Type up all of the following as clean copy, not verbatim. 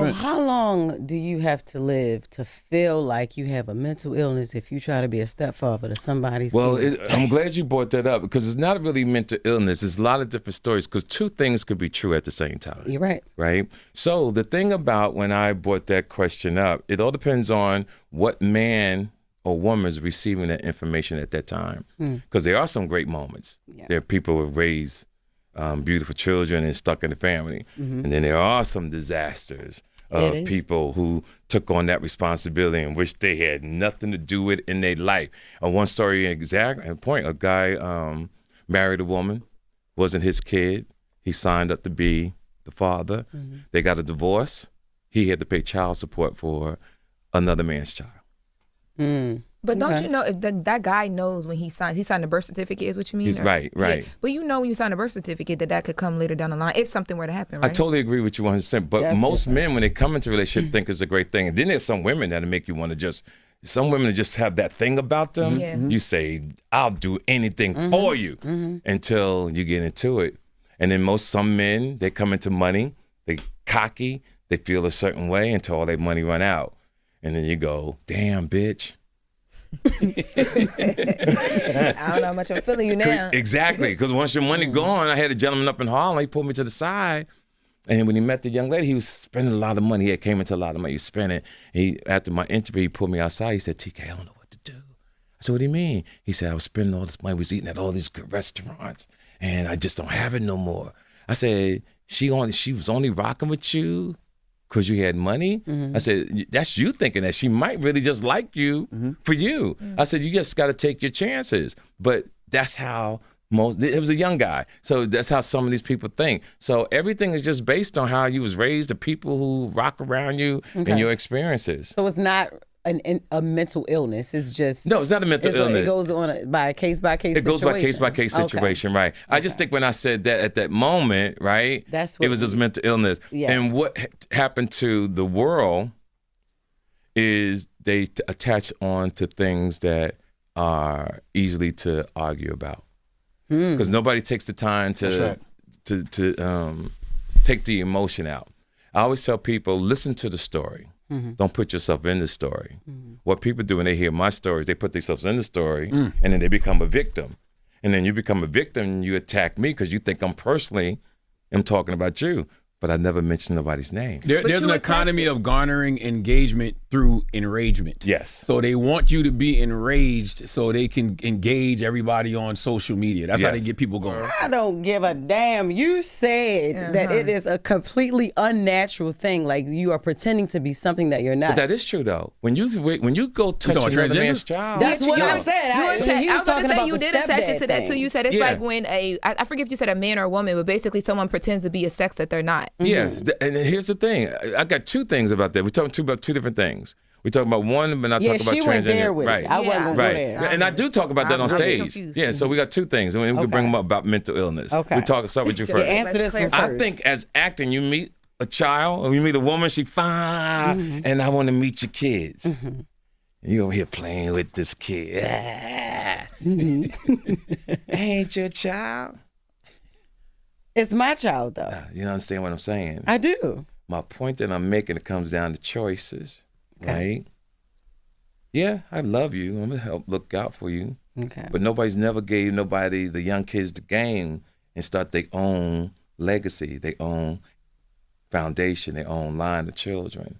Well, how long do you have to live to feel like you have a mental illness if you try to be a stepfather to somebody's kid? I'm glad you brought that up because it's not really mental illness. It's a lot of different stories because two things could be true at the same time. You're right. Right? So the thing about when I brought that question up, it all depends on what man or woman is receiving that information at that time. Because there are some great moments. Yeah. There are people who have raised beautiful children and stuck in the family. And then there are some disasters of people who took on that responsibility and wish they had nothing to do with it in their life. One story point, a guy married a woman, wasn't his kid. He signed up to be the father. They got a divorce. He had to pay child support for another man's child. But don't you know if that guy knows when he signed the birth certificate is what you mean? Right. Yeah. But you know when you sign a birth certificate that could come later down the line if something were to happen, right? I totally agree with you 100%. But most men, when they come into a relationship, think it's a great thing. And then there's some women that'll make you want to some women just have that thing about them. Yeah. You say, I'll do anything for you until you get into it. And then some men, they come into money, they cocky, they feel a certain way until all their money run out. And then you go, damn, bitch. I don't know how much I'm feeling you now. Exactly, because once your money gone, I had a gentleman up in Harlem, he pulled me to the side, and when he met the young lady, he was spending a lot of money. He had came into a lot of money, he was spending. After my interview, he pulled me outside, he said, TK, I don't know what to do. I said, what do you mean? He said, I was spending all this money, was eating at all these good restaurants, and I just don't have it no more. I said, she was only rocking with you because you had money? I said, that's you thinking that she might really just like you for you. I said, you just got to take your chances. But that's how it was a young guy. So that's how some of these people think. So everything is just based on how you was raised, the people who rock around you and your experiences. So it's not a mental illness. It's just... No, it's not a mental illness. It goes on by a case-by-case situation. It goes by case-by-case situation, right. I just think when I said that at that moment, right, it was just mental illness. Yes. And what happened to the world is they attach on to things that are easily to argue about. Because nobody takes the time to take the emotion out. I always tell people, listen to the story. Don't put yourself in the story. What people do when they hear my stories, they put themselves in the story and then they become a victim. And then you become a victim and you attack me because you think I'm talking about you. But I never mentioned nobody's name. There's an economy of garnering engagement through enragement. Yes. So they want you to be enraged so they can engage everybody on social media. That's how they get people going. I don't give a damn. You said that it is a completely unnatural thing. Like you are pretending to be something that you're not. But that is true though. When you go touch another man's child. That's what I said. I was going to say you did attach it to that too. You said it's like when I forget if you said a man or a woman, but basically someone pretends to be a sex that they're not. Yeah, and here's the thing. I got two things about that. We're talking about two different things. We talk about one, but I talk about transgender. She went there with it. I wasn't going to go there. And I do talk about that on stage. Yeah, so we got two things. And we can bring them up about mental illness. Okay. We start with you first. Answer this one first. I think as acting, you meet a child or you meet a woman, she fine, and I want to meet your kids. And you over here playing with this kid. Ain't your child? It's my child, though. You don't understand what I'm saying? I do. My point that I'm making, it comes down to choices, right? Yeah, I love you. I'm going to help look out for you. Okay. But nobody's never gave the young kids, the game and start their own legacy, their own foundation, their own line of children.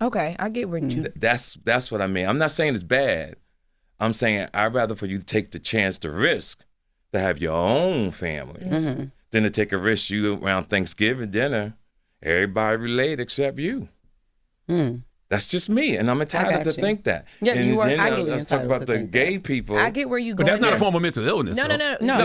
Okay, I get what you... That's what I mean. I'm not saying it's bad. I'm saying I'd rather for you to take the chance, the risk, to have your own family than to take a risk you around Thanksgiving dinner, everybody related except you. That's just me, and I'm entitled to think that. Yeah, and you are. Let's talk about the gay people. I get where you going. But that's not a form of mental illness. No,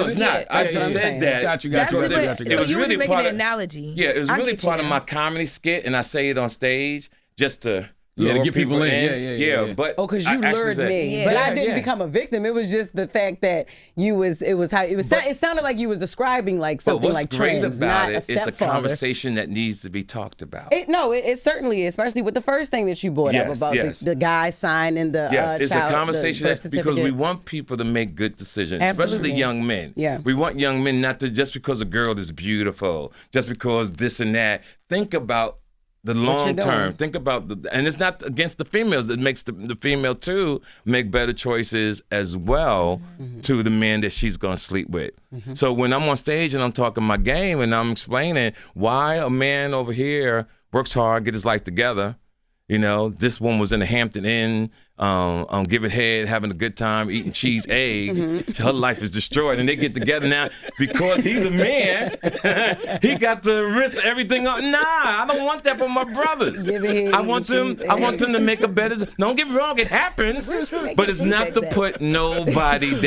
it's not. I just said that. Got you. It was really making an analogy. Yeah, it was really part of my comedy skit, and I say it on stage just to... to get people in. Yeah. But because you lured me, but I didn't become a victim. It was just the fact that it sounded like you was describing like something like trans, not a stepfather. It's a conversation that needs to be talked about. It certainly is, especially with the first thing that you brought up about the guy signing the it's a conversation because we want people to make good decisions, especially young men. Yeah, we want young men not to just because a girl is beautiful, just because this and that. Think about The long term. Think about and it's not against the females. It makes the female too make better choices as well to the man that she's gonna sleep with. So when I'm on stage and I'm talking my game and I'm explaining why a man over here works hard, get his life together. You know, this one was in the Hampton Inn, giving head, having a good time, eating cheese, eggs. Her life is destroyed, and they get together now because he's a man. He got to risk everything up. Nah, I don't want that for my brothers. I want them to make a better. Don't get me wrong, it happens, but it's not to put nobody down.